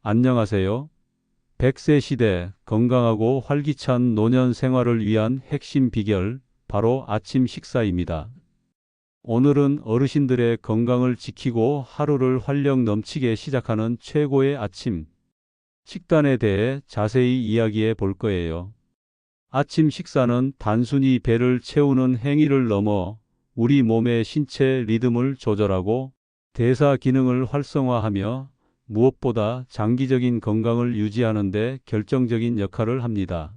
안녕하세요. 100세 시대 건강하고 활기찬 노년 생활을 위한 핵심 비결, 바로 아침 식사입니다. 오늘은 어르신들의 건강을 지키고 하루를 활력 넘치게 시작하는 최고의 아침 식단에 대해 자세히 이야기해 볼 거예요. 아침 식사는 단순히 배를 채우는 행위를 넘어 우리 몸의 신체 리듬을 조절하고 대사 기능을 활성화하며 무엇보다 장기적인 건강을 유지하는 데 결정적인 역할을 합니다.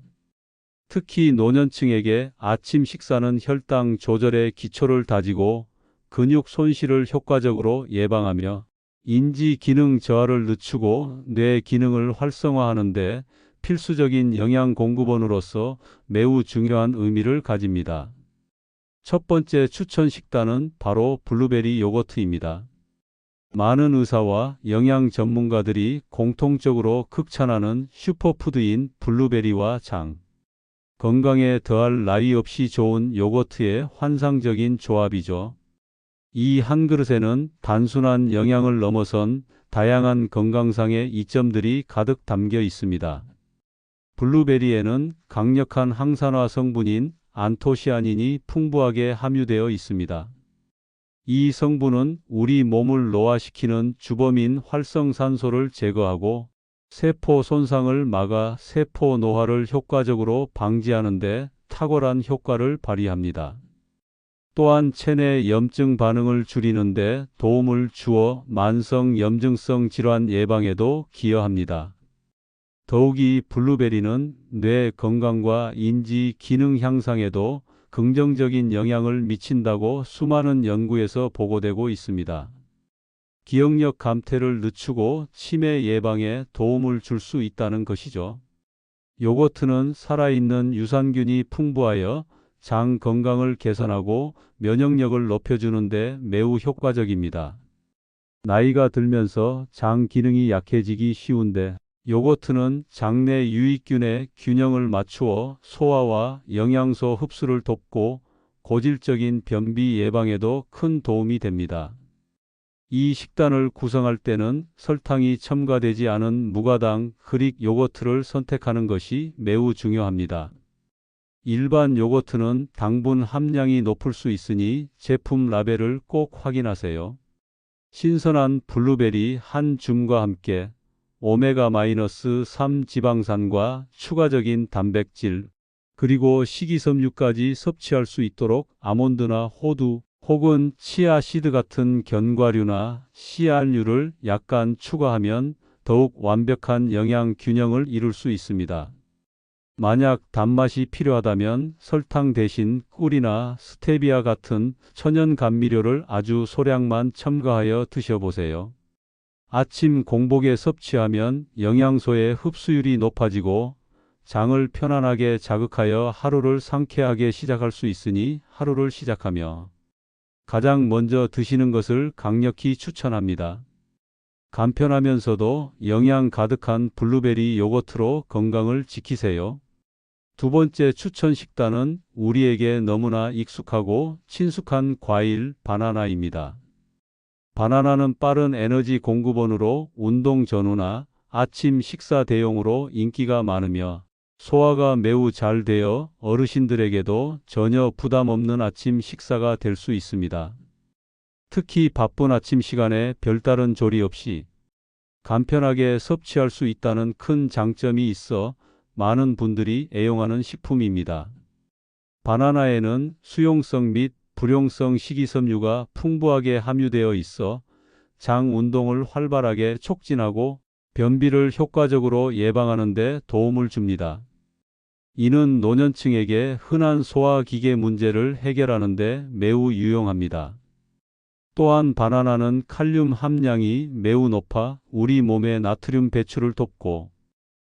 특히 노년층에게 아침 식사는 혈당 조절의 기초를 다지고 근육 손실을 효과적으로 예방하며 인지 기능 저하를 늦추고 뇌 기능을 활성화하는 데 필수적인 영양 공급원으로서 매우 중요한 의미를 가집니다. 첫 번째 추천 식단은 바로 블루베리 요거트입니다. 많은 의사와 영양 전문가들이 공통적으로 극찬하는 슈퍼푸드인 블루베리와 장, 건강에 더할 나위 없이 좋은 요거트의 환상적인 조합이죠. 이 한 그릇에는 단순한 영양을 넘어선 다양한 건강상의 이점들이 가득 담겨 있습니다. 블루베리에는 강력한 항산화 성분인 안토시아닌이 풍부하게 함유되어 있습니다. 이 성분은 우리 몸을 노화시키는 주범인 활성산소를 제거하고 세포 손상을 막아 세포 노화를 효과적으로 방지하는 데 탁월한 효과를 발휘합니다. 또한 체내 염증 반응을 줄이는 데 도움을 주어 만성 염증성 질환 예방에도 기여합니다. 더욱이 블루베리는 뇌 건강과 인지 기능 향상에도 긍정적인 영향을 미친다고 수많은 연구에서 보고되고 있습니다. 기억력 감퇴를 늦추고 치매 예방에 도움을 줄 수 있다는 것이죠. 요거트는 살아있는 유산균이 풍부하여 장 건강을 개선하고 면역력을 높여주는 데 매우 효과적입니다. 나이가 들면서 장 기능이 약해지기 쉬운데 요거트는 장내 유익균의 균형을 맞추어 소화와 영양소 흡수를 돕고 고질적인 변비 예방에도 큰 도움이 됩니다. 이 식단을 구성할 때는 설탕이 첨가되지 않은 무가당 그릭 요거트를 선택하는 것이 매우 중요합니다. 일반 요거트는 당분 함량이 높을 수 있으니 제품 라벨을 꼭 확인하세요. 신선한 블루베리 한 줌과 함께 오메가-3 지방산과 추가적인 단백질, 그리고 식이섬유까지 섭취할 수 있도록 아몬드나 호두 혹은 치아씨드 같은 견과류나 씨알류를 약간 추가하면 더욱 완벽한 영양 균형을 이룰 수 있습니다. 만약 단맛이 필요하다면 설탕 대신 꿀이나 스테비아 같은 천연 감미료를 아주 소량만 첨가하여 드셔보세요. 아침 공복에 섭취하면 영양소의 흡수율이 높아지고 장을 편안하게 자극하여 하루를 상쾌하게 시작할 수 있으니 하루를 시작하며 가장 먼저 드시는 것을 강력히 추천합니다. 간편하면서도 영양 가득한 블루베리 요거트로 건강을 지키세요. 두 번째 추천 식단은 우리에게 너무나 익숙하고 친숙한 과일 바나나입니다. 바나나는 빠른 에너지 공급원으로 운동 전후나 아침 식사 대용으로 인기가 많으며 소화가 매우 잘 되어 어르신들에게도 전혀 부담 없는 아침 식사가 될 수 있습니다. 특히 바쁜 아침 시간에 별다른 조리 없이 간편하게 섭취할 수 있다는 큰 장점이 있어 많은 분들이 애용하는 식품입니다. 바나나에는 수용성 및 불용성 식이섬유가 풍부하게 함유되어 있어 장 운동을 활발하게 촉진하고 변비를 효과적으로 예방하는 데 도움을 줍니다. 이는 노년층에게 흔한 소화기계 문제를 해결하는 데 매우 유용합니다. 또한 바나나는 칼륨 함량이 매우 높아 우리 몸의 나트륨 배출을 돕고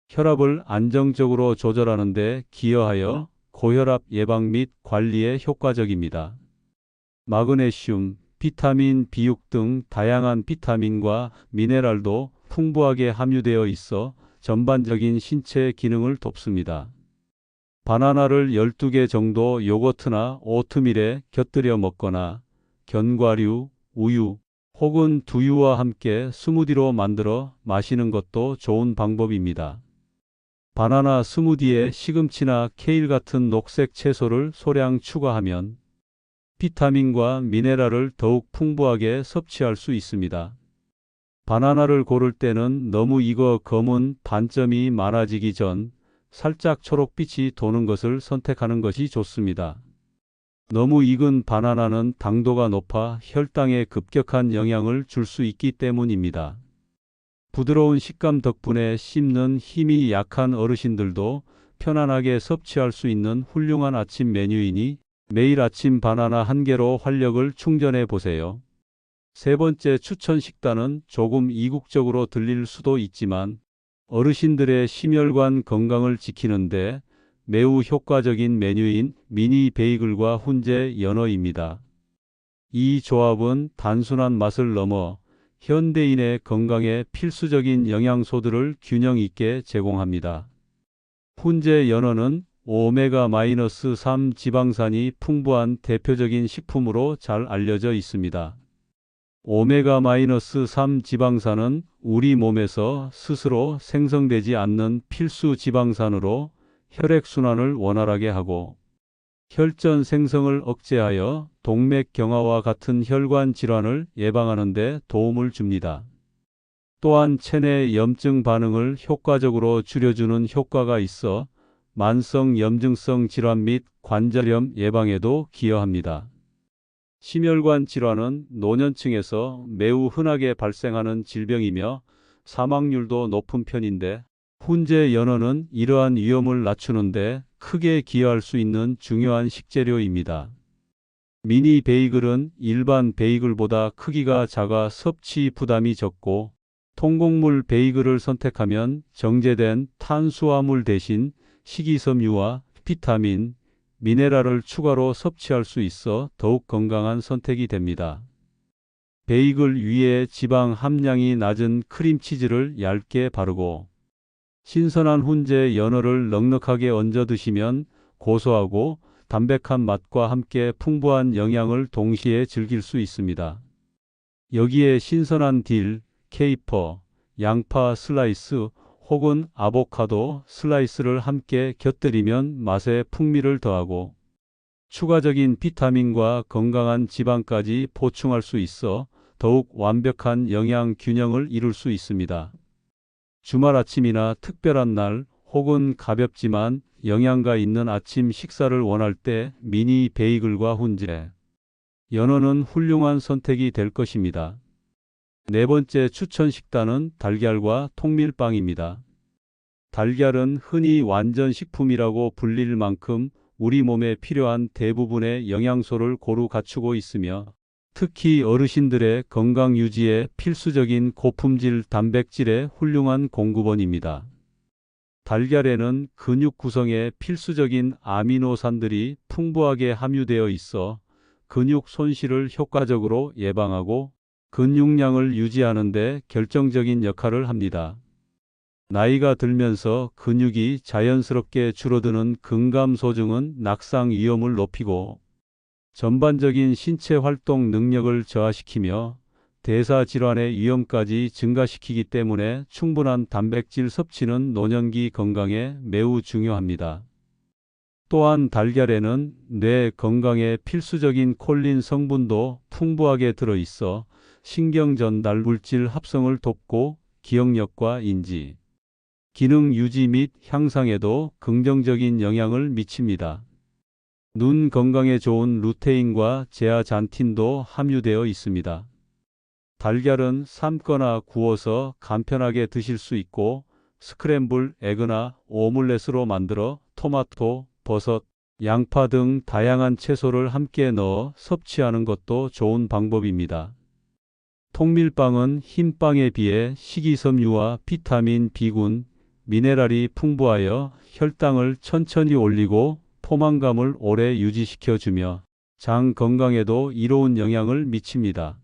혈압을 안정적으로 조절하는 데 기여하여 고혈압 예방 및 관리에 효과적입니다. 마그네슘, 비타민 B6 등 다양한 비타민과 미네랄도 풍부하게 함유되어 있어 전반적인 신체 기능을 돕습니다. 바나나를 12개 정도 요거트나 오트밀에 곁들여 먹거나 견과류, 우유 혹은 두유와 함께 스무디로 만들어 마시는 것도 좋은 방법입니다. 바나나 스무디에 시금치나 케일 같은 녹색 채소를 소량 추가하면 비타민과 미네랄을 더욱 풍부하게 섭취할 수 있습니다. 바나나를 고를 때는 너무 익어 검은 반점이 많아지기 전 살짝 초록빛이 도는 것을 선택하는 것이 좋습니다. 너무 익은 바나나는 당도가 높아 혈당에 급격한 영향을 줄 수 있기 때문입니다. 부드러운 식감 덕분에 씹는 힘이 약한 어르신들도 편안하게 섭취할 수 있는 훌륭한 아침 메뉴이니 매일 아침 바나나 한 개로 활력을 충전해 보세요. 세 번째 추천 식단은 조금 이국적으로 들릴 수도 있지만 어르신들의 심혈관 건강을 지키는데 매우 효과적인 메뉴인 미니 베이글과 훈제 연어입니다. 이 조합은 단순한 맛을 넘어 현대인의 건강에 필수적인 영양소들을 균형 있게 제공합니다. 훈제 연어는 오메가-3 지방산이 풍부한 대표적인 식품으로 잘 알려져 있습니다. 오메가-3 지방산은 우리 몸에서 스스로 생성되지 않는 필수 지방산으로 혈액순환을 원활하게 하고 혈전 생성을 억제하여 동맥 경화와 같은 혈관 질환을 예방하는 데 도움을 줍니다. 또한 체내 염증 반응을 효과적으로 줄여주는 효과가 있어 만성 염증성 질환 및 관절염 예방에도 기여합니다. 심혈관 질환은 노년층에서 매우 흔하게 발생하는 질병이며 사망률도 높은 편인데 훈제 연어는 이러한 위험을 낮추는데 크게 기여할 수 있는 중요한 식재료입니다. 미니 베이글은 일반 베이글보다 크기가 작아 섭취 부담이 적고 통곡물 베이글을 선택하면 정제된 탄수화물 대신 식이섬유와 비타민, 미네랄을 추가로 섭취할 수 있어 더욱 건강한 선택이 됩니다. 베이글 위에 지방 함량이 낮은 크림치즈를 얇게 바르고 신선한 훈제 연어를 넉넉하게 얹어 드시면 고소하고 담백한 맛과 함께 풍부한 영양을 동시에 즐길 수 있습니다. 여기에 신선한 딜, 케이퍼, 양파 슬라이스 혹은 아보카도 슬라이스를 함께 곁들이면 맛의 풍미를 더하고 추가적인 비타민과 건강한 지방까지 보충할 수 있어 더욱 완벽한 영양 균형을 이룰 수 있습니다. 주말 아침이나 특별한 날 혹은 가볍지만 영양가 있는 아침 식사를 원할 때 미니 베이글과 훈제 연어는 훌륭한 선택이 될 것입니다. 네 번째 추천 식단은 달걀과 통밀빵입니다. 달걀은 흔히 완전식품이라고 불릴 만큼 우리 몸에 필요한 대부분의 영양소를 고루 갖추고 있으며 특히 어르신들의 건강 유지에 필수적인 고품질 단백질의 훌륭한 공급원입니다. 달걀에는 근육 구성에 필수적인 아미노산들이 풍부하게 함유되어 있어 근육 손실을 효과적으로 예방하고 근육량을 유지하는 데 결정적인 역할을 합니다. 나이가 들면서 근육이 자연스럽게 줄어드는 근감소증은 낙상 위험을 높이고 전반적인 신체 활동 능력을 저하시키며 대사 질환의 위험까지 증가시키기 때문에 충분한 단백질 섭취는 노년기 건강에 매우 중요합니다. 또한 달걀에는 뇌 건강에 필수적인 콜린 성분도 풍부하게 들어있어 신경 전달 물질 합성을 돕고 기억력과 인지, 기능 유지 및 향상에도 긍정적인 영향을 미칩니다. 눈 건강에 좋은 루테인과 제아잔틴도 함유되어 있습니다. 달걀은 삶거나 구워서 간편하게 드실 수 있고 스크램블 에그나 오믈렛으로 만들어 토마토, 버섯, 양파 등 다양한 채소를 함께 넣어 섭취하는 것도 좋은 방법입니다. 통밀빵은 흰빵에 비해 식이섬유와 비타민 B군, 미네랄이 풍부하여 혈당을 천천히 올리고 포만감을 오래 유지시켜주며 장 건강에도 이로운 영향을 미칩니다.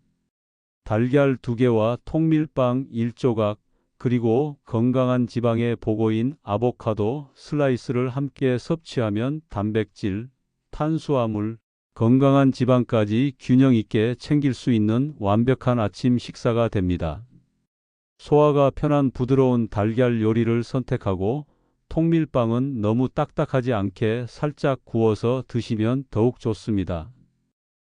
달걀 2개와 통밀빵 1조각, 그리고 건강한 지방의 보고인 아보카도 슬라이스를 함께 섭취하면 단백질, 탄수화물, 건강한 지방까지 균형 있게 챙길 수 있는 완벽한 아침 식사가 됩니다. 소화가 편한 부드러운 달걀 요리를 선택하고 통밀빵은 너무 딱딱하지 않게 살짝 구워서 드시면 더욱 좋습니다.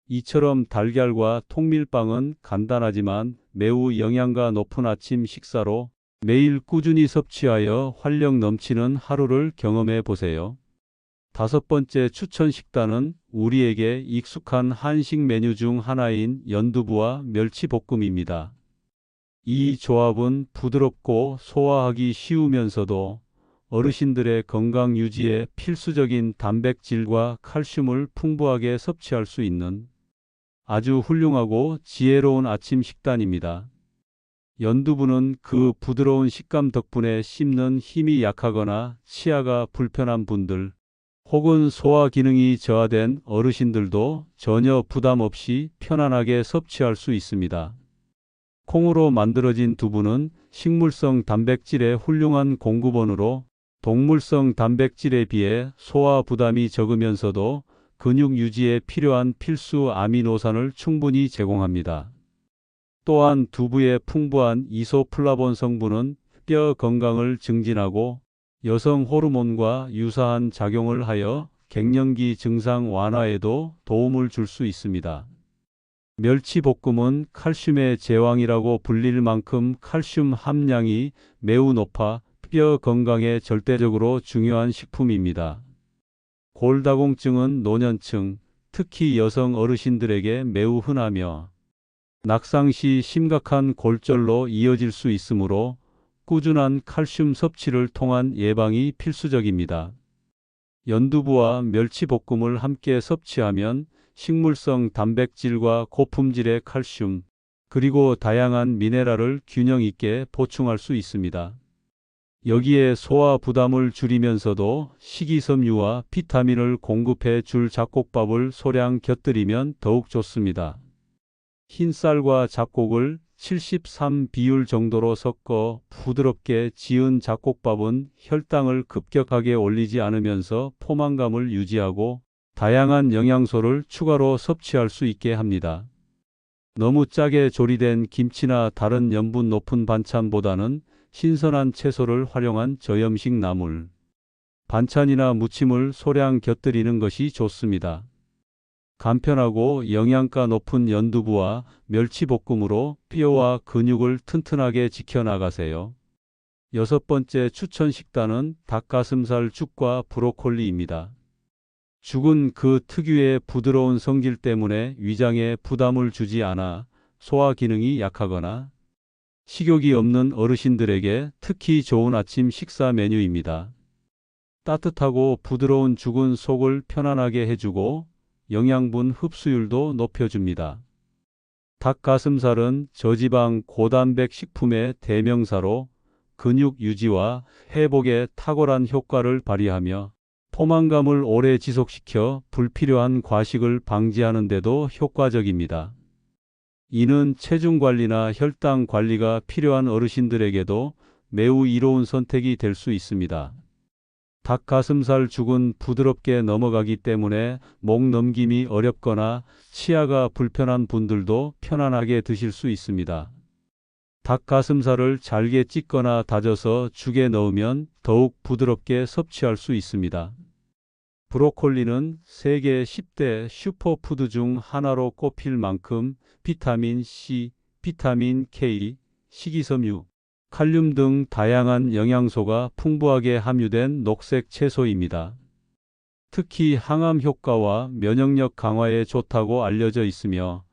이처럼 달걀과 통밀빵은 간단하지만 매우 영양가 높은 아침 식사로 매일 꾸준히 섭취하여 활력 넘치는 하루를 경험해 보세요. 다섯 번째 추천 식단은 우리에게 익숙한 한식 메뉴 중 하나인 연두부와 멸치볶음입니다. 이 조합은 부드럽고 소화하기 쉬우면서도 어르신들의 건강 유지에 필수적인 단백질과 칼슘을 풍부하게 섭취할 수 있는 아주 훌륭하고 지혜로운 아침 식단입니다. 연두부는 그 부드러운 식감 덕분에 씹는 힘이 약하거나 치아가 불편한 분들, 혹은 소화 기능이 저하된 어르신들도 전혀 부담 없이 편안하게 섭취할 수 있습니다. 콩으로 만들어진 두부는 식물성 단백질의 훌륭한 공급원으로 동물성 단백질에 비해 소화 부담이 적으면서도 근육 유지에 필요한 필수 아미노산을 충분히 제공합니다. 또한 두부의 풍부한 이소플라본 성분은 뼈 건강을 증진하고 여성 호르몬과 유사한 작용을 하여 갱년기 증상 완화에도 도움을 줄 수 있습니다. 멸치볶음은 칼슘의 제왕이라고 불릴 만큼 칼슘 함량이 매우 높아 뼈 건강에 절대적으로 중요한 식품입니다. 골다공증은 노년층, 특히 여성 어르신들에게 매우 흔하며 낙상 시 심각한 골절로 이어질 수 있으므로 꾸준한 칼슘 섭취를 통한 예방이 필수적입니다. 연두부와 멸치볶음을 함께 섭취하면 식물성 단백질과 고품질의 칼슘, 그리고 다양한 미네랄을 균형 있게 보충할 수 있습니다. 여기에 소화 부담을 줄이면서도 식이섬유와 비타민을 공급해 줄 잡곡밥을 소량 곁들이면 더욱 좋습니다. 흰쌀과 잡곡을 73 비율 정도로 섞어 부드럽게 지은 잡곡밥은 혈당을 급격하게 올리지 않으면서 포만감을 유지하고 다양한 영양소를 추가로 섭취할 수 있게 합니다. 너무 짜게 조리된 김치나 다른 염분 높은 반찬보다는 신선한 채소를 활용한 저염식 나물, 반찬이나 무침을 소량 곁들이는 것이 좋습니다. 간편하고 영양가 높은 연두부와 멸치볶음으로 뼈와 근육을 튼튼하게 지켜나가세요. 여섯 번째 추천 식단은 닭가슴살 죽과 브로콜리입니다. 죽은 그 특유의 부드러운 성질 때문에 위장에 부담을 주지 않아 소화 기능이 약하거나 식욕이 없는 어르신들에게 특히 좋은 아침 식사 메뉴입니다. 따뜻하고 부드러운 죽은 속을 편안하게 해주고 영양분 흡수율도 높여줍니다. 닭가슴살은 저지방 고단백 식품의 대명사로 근육 유지와 회복에 탁월한 효과를 발휘하며 포만감을 오래 지속시켜 불필요한 과식을 방지하는 데도 효과적입니다. 이는 체중 관리나 혈당 관리가 필요한 어르신들에게도 매우 이로운 선택이 될 수 있습니다. 닭가슴살 죽은 부드럽게 넘어가기 때문에 목 넘김이 어렵거나 치아가 불편한 분들도 편안하게 드실 수 있습니다. 닭가슴살을 잘게 찢거나 다져서 죽에 넣으면 더욱 부드럽게 섭취할 수 있습니다. 브로콜리는 세계 10대 슈퍼푸드 중 하나로 꼽힐 만큼 비타민 C, 비타민 K, 식이섬유, 칼륨 등 다양한 영양소가 풍부하게 함유된 녹색 채소입니다. 특히 항암 효과와 면역력 강화에 좋다고 알려져 있으며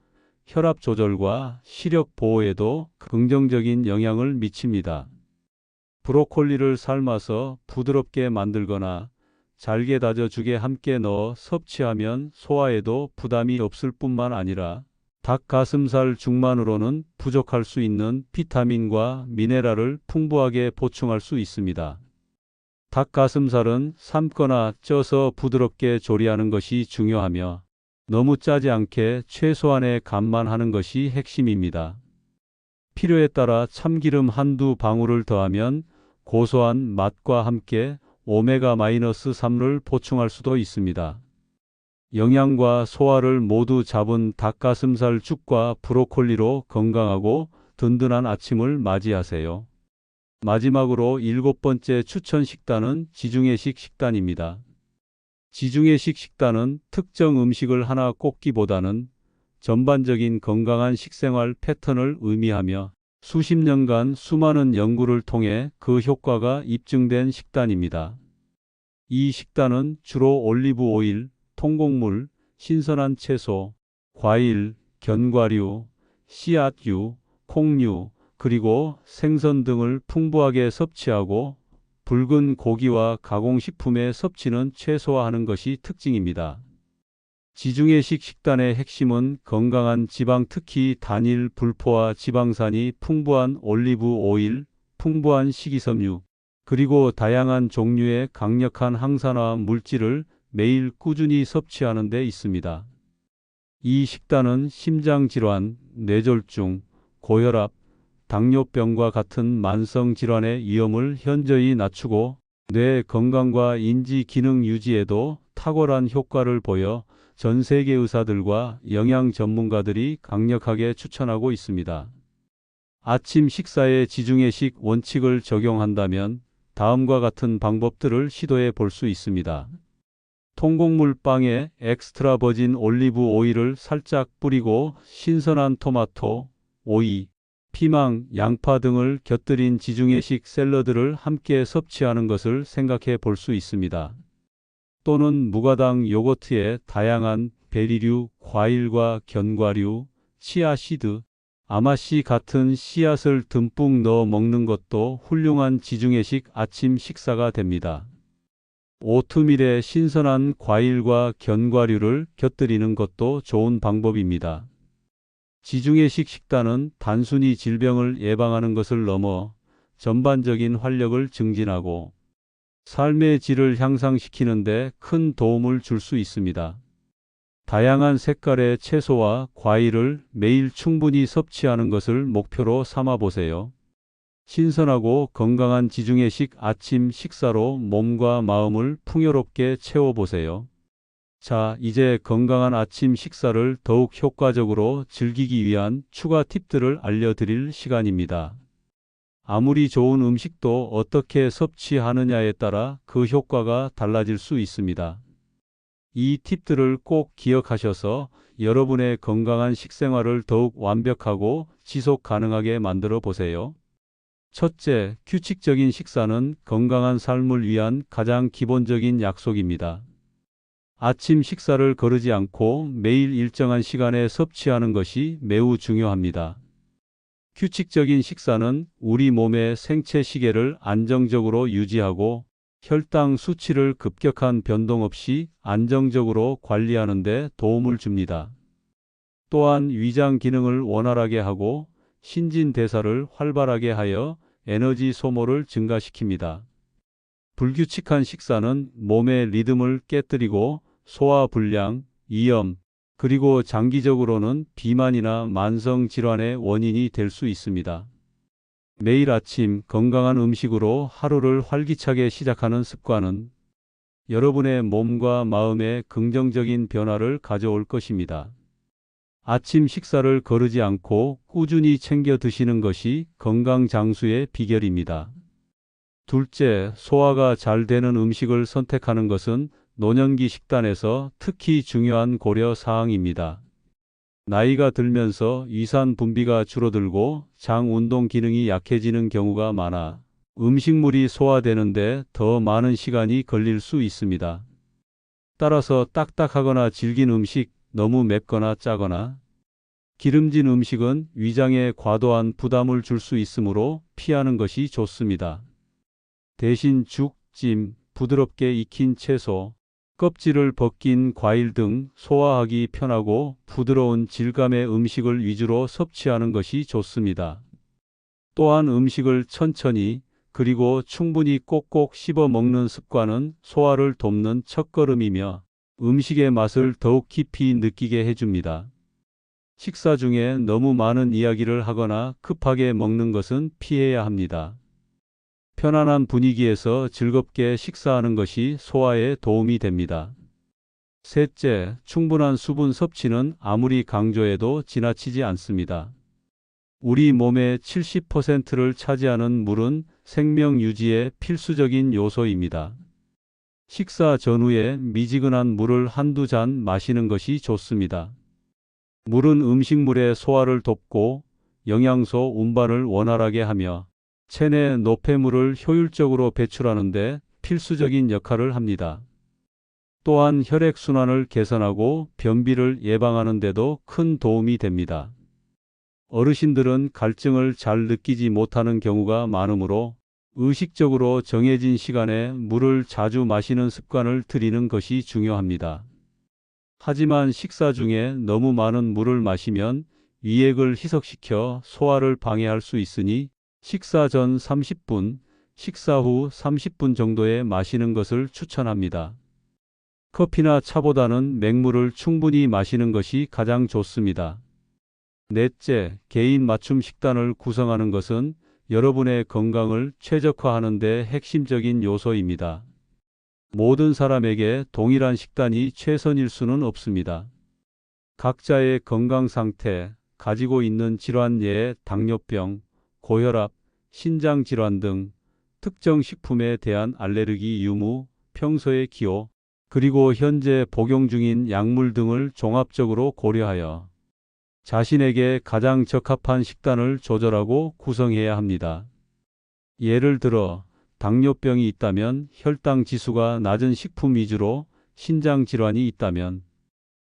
혈압 조절과 시력 보호에도 긍정적인 영향을 미칩니다. 브로콜리를 삶아서 부드럽게 만들거나 잘게 다져 죽에 함께 넣어 섭취하면 소화에도 부담이 없을 뿐만 아니라 닭가슴살 죽만으로는 부족할 수 있는 비타민과 미네랄을 풍부하게 보충할 수 있습니다. 닭가슴살은 삶거나 쪄서 부드럽게 조리하는 것이 중요하며 너무 짜지 않게 최소한의 간만 하는 것이 핵심입니다. 필요에 따라 참기름 한두 방울을 더하면 고소한 맛과 함께 오메가-3를 보충할 수도 있습니다. 영양과 소화를 모두 잡은 닭가슴살 죽과 브로콜리로 건강하고 든든한 아침을 맞이하세요. 마지막으로 7번째 추천 식단은 지중해식 식단입니다. 지중해식 식단은 특정 음식을 하나 꼽기보다는 전반적인 건강한 식생활 패턴을 의미하며 수십 년간 수많은 연구를 통해 그 효과가 입증된 식단입니다. 이 식단은 주로 올리브 오일, 통곡물, 신선한 채소, 과일, 견과류, 씨앗류, 콩류, 그리고 생선 등을 풍부하게 섭취하고 붉은 고기와 가공식품의 섭취는 최소화하는 것이 특징입니다. 지중해식 식단의 핵심은 건강한 지방, 특히 단일 불포화 지방산이 풍부한 올리브 오일, 풍부한 식이섬유, 그리고 다양한 종류의 강력한 항산화 물질을 매일 꾸준히 섭취하는 데 있습니다. 이 식단은 심장질환, 뇌졸중, 고혈압, 당뇨병과 같은 만성 질환의 위험을 현저히 낮추고 뇌 건강과 인지 기능 유지에도 탁월한 효과를 보여 전 세계 의사들과 영양 전문가들이 강력하게 추천하고 있습니다. 아침 식사에 지중해식 원칙을 적용한다면 다음과 같은 방법들을 시도해 볼 수 있습니다. 통곡물 빵에 엑스트라 버진 올리브 오일을 살짝 뿌리고 신선한 토마토, 오이, 피망, 양파 등을 곁들인 지중해식 샐러드를 함께 섭취하는 것을 생각해 볼 수 있습니다. 또는 무가당 요거트에 다양한 베리류, 과일과 견과류, 치아씨드, 아마씨 같은 씨앗을 듬뿍 넣어 먹는 것도 훌륭한 지중해식 아침 식사가 됩니다. 오트밀에 신선한 과일과 견과류를 곁들이는 것도 좋은 방법입니다. 지중해식 식단은 단순히 질병을 예방하는 것을 넘어 전반적인 활력을 증진하고 삶의 질을 향상시키는 데 큰 도움을 줄 수 있습니다. 다양한 색깔의 채소와 과일을 매일 충분히 섭취하는 것을 목표로 삼아 보세요. 신선하고 건강한 지중해식 아침 식사로 몸과 마음을 풍요롭게 채워보세요. 자, 이제 건강한 아침 식사를 더욱 효과적으로 즐기기 위한 추가 팁들을 알려드릴 시간입니다. 아무리 좋은 음식도 어떻게 섭취하느냐에 따라 그 효과가 달라질 수 있습니다. 이 팁들을 꼭 기억하셔서 여러분의 건강한 식생활을 더욱 완벽하고 지속 가능하게 만들어 보세요. 첫째, 규칙적인 식사는 건강한 삶을 위한 가장 기본적인 약속입니다. 아침 식사를 거르지 않고 매일 일정한 시간에 섭취하는 것이 매우 중요합니다. 규칙적인 식사는 우리 몸의 생체 시계를 안정적으로 유지하고 혈당 수치를 급격한 변동 없이 안정적으로 관리하는 데 도움을 줍니다. 또한 위장 기능을 원활하게 하고 신진대사를 활발하게 하여 에너지 소모를 증가시킵니다. 불규칙한 식사는 몸의 리듬을 깨뜨리고 소화불량, 위염, 그리고 장기적으로는 비만이나 만성 질환의 원인이 될 수 있습니다. 매일 아침 건강한 음식으로 하루를 활기차게 시작하는 습관은 여러분의 몸과 마음에 긍정적인 변화를 가져올 것입니다. 아침 식사를 거르지 않고 꾸준히 챙겨 드시는 것이 건강 장수의 비결입니다. 둘째, 소화가 잘 되는 음식을 선택하는 것은 노년기 식단에서 특히 중요한 고려 사항입니다. 나이가 들면서 위산 분비가 줄어들고 장 운동 기능이 약해지는 경우가 많아 음식물이 소화되는데 더 많은 시간이 걸릴 수 있습니다. 따라서 딱딱하거나 질긴 음식, 너무 맵거나 짜거나 기름진 음식은 위장에 과도한 부담을 줄 수 있으므로 피하는 것이 좋습니다. 대신 죽, 찜, 부드럽게 익힌 채소, 껍질을 벗긴 과일 등 소화하기 편하고 부드러운 질감의 음식을 위주로 섭취하는 것이 좋습니다. 또한 음식을 천천히 그리고 충분히 꼭꼭 씹어 먹는 습관은 소화를 돕는 첫걸음이며 음식의 맛을 더욱 깊이 느끼게 해줍니다. 식사 중에 너무 많은 이야기를 하거나 급하게 먹는 것은 피해야 합니다. 편안한 분위기에서 즐겁게 식사하는 것이 소화에 도움이 됩니다. 셋째, 충분한 수분 섭취는 아무리 강조해도 지나치지 않습니다. 우리 몸의 70%를 차지하는 물은 생명 유지에 필수적인 요소입니다. 식사 전후에 미지근한 물을 한두 잔 마시는 것이 좋습니다. 물은 음식물의 소화를 돕고 영양소 운반을 원활하게 하며 체내 노폐물을 효율적으로 배출하는 데 필수적인 역할을 합니다. 또한 혈액순환을 개선하고 변비를 예방하는 데도 큰 도움이 됩니다. 어르신들은 갈증을 잘 느끼지 못하는 경우가 많으므로 의식적으로 정해진 시간에 물을 자주 마시는 습관을 들이는 것이 중요합니다. 하지만 식사 중에 너무 많은 물을 마시면 위액을 희석시켜 소화를 방해할 수 있으니 식사 전 30분, 식사 후 30분 정도에 마시는 것을 추천합니다. 커피나 차보다는 맹물을 충분히 마시는 것이 가장 좋습니다. 넷째, 개인 맞춤 식단을 구성하는 것은 여러분의 건강을 최적화하는 데 핵심적인 요소입니다. 모든 사람에게 동일한 식단이 최선일 수는 없습니다. 각자의 건강 상태, 가지고 있는 질환 예에 당뇨병, 고혈압, 신장 질환 등 특정 식품에 대한 알레르기 유무, 평소의 기호, 그리고 현재 복용 중인 약물 등을 종합적으로 고려하여 자신에게 가장 적합한 식단을 조절하고 구성해야 합니다. 예를 들어 당뇨병이 있다면 혈당 지수가 낮은 식품 위주로, 신장 질환이 있다면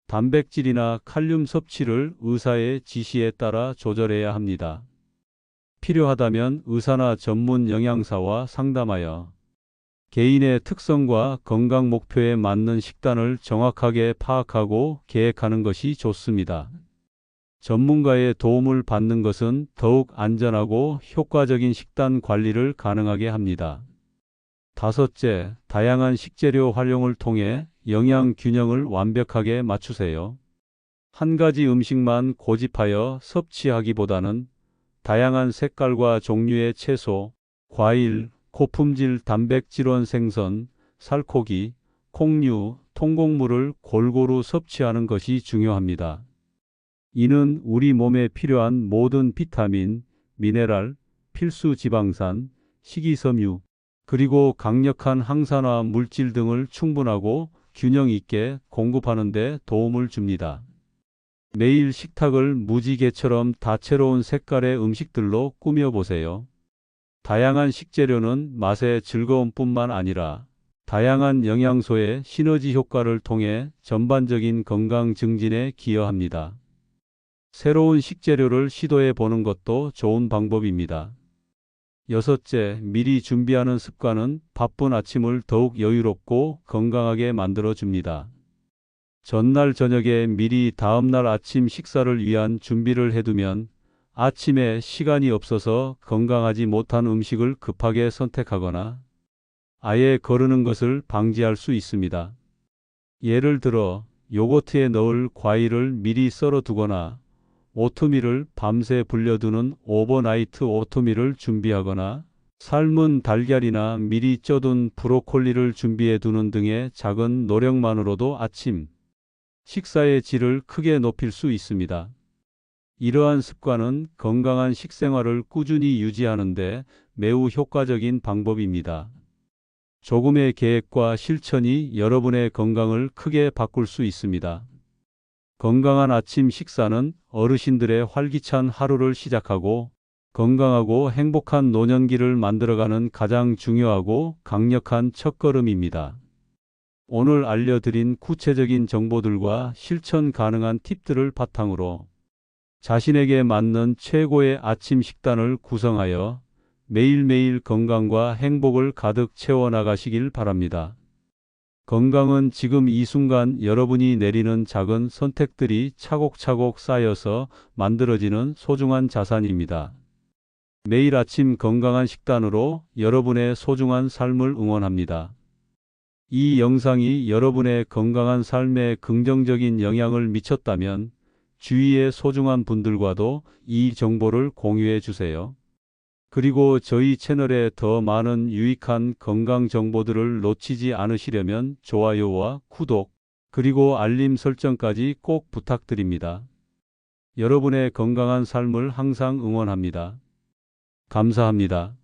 단백질이나 칼륨 섭취를 의사의 지시에 따라 조절해야 합니다. 필요하다면 의사나 전문 영양사와 상담하여 개인의 특성과 건강 목표에 맞는 식단을 정확하게 파악하고 계획하는 것이 좋습니다. 전문가의 도움을 받는 것은 더욱 안전하고 효과적인 식단 관리를 가능하게 합니다. 다섯째, 다양한 식재료 활용을 통해 영양 균형을 완벽하게 맞추세요. 한 가지 음식만 고집하여 섭취하기보다는 다양한 색깔과 종류의 채소, 과일, 고품질 단백질원 생선, 살코기, 콩류, 통곡물을 골고루 섭취하는 것이 중요합니다. 이는 우리 몸에 필요한 모든 비타민, 미네랄, 필수 지방산, 식이섬유, 그리고 강력한 항산화 물질 등을 충분하고 균형 있게 공급하는 데 도움을 줍니다. 매일 식탁을 무지개처럼 다채로운 색깔의 음식들로 꾸며보세요. 다양한 식재료는 맛의 즐거움뿐만 아니라 다양한 영양소의 시너지 효과를 통해 전반적인 건강 증진에 기여합니다. 새로운 식재료를 시도해 보는 것도 좋은 방법입니다. 여섯째, 미리 준비하는 습관은 바쁜 아침을 더욱 여유롭고 건강하게 만들어 줍니다. 전날 저녁에 미리 다음날 아침 식사를 위한 준비를 해두면 아침에 시간이 없어서 건강하지 못한 음식을 급하게 선택하거나 아예 거르는 것을 방지할 수 있습니다. 예를 들어 요거트에 넣을 과일을 미리 썰어 두거나 오트밀을 밤새 불려두는 오버나이트 오트밀을 준비하거나 삶은 달걀이나 미리 쪄둔 브로콜리를 준비해 두는 등의 작은 노력만으로도 아침 식사의 질을 크게 높일 수 있습니다. 이러한 습관은 건강한 식생활을 꾸준히 유지하는 데 매우 효과적인 방법입니다. 조금의 계획과 실천이 여러분의 건강을 크게 바꿀 수 있습니다. 건강한 아침 식사는 어르신들의 활기찬 하루를 시작하고 건강하고 행복한 노년기를 만들어가는 가장 중요하고 강력한 첫걸음입니다. 오늘 알려드린 구체적인 정보들과 실천 가능한 팁들을 바탕으로 자신에게 맞는 최고의 아침 식단을 구성하여 매일매일 건강과 행복을 가득 채워나가시길 바랍니다. 건강은 지금 이 순간 여러분이 내리는 작은 선택들이 차곡차곡 쌓여서 만들어지는 소중한 자산입니다. 매일 아침 건강한 식단으로 여러분의 소중한 삶을 응원합니다. 이 영상이 여러분의 건강한 삶에 긍정적인 영향을 미쳤다면 주위의 소중한 분들과도 이 정보를 공유해 주세요. 그리고 저희 채널에 더 많은 유익한 건강 정보들을 놓치지 않으시려면 좋아요와 구독, 그리고 알림 설정까지 꼭 부탁드립니다. 여러분의 건강한 삶을 항상 응원합니다. 감사합니다.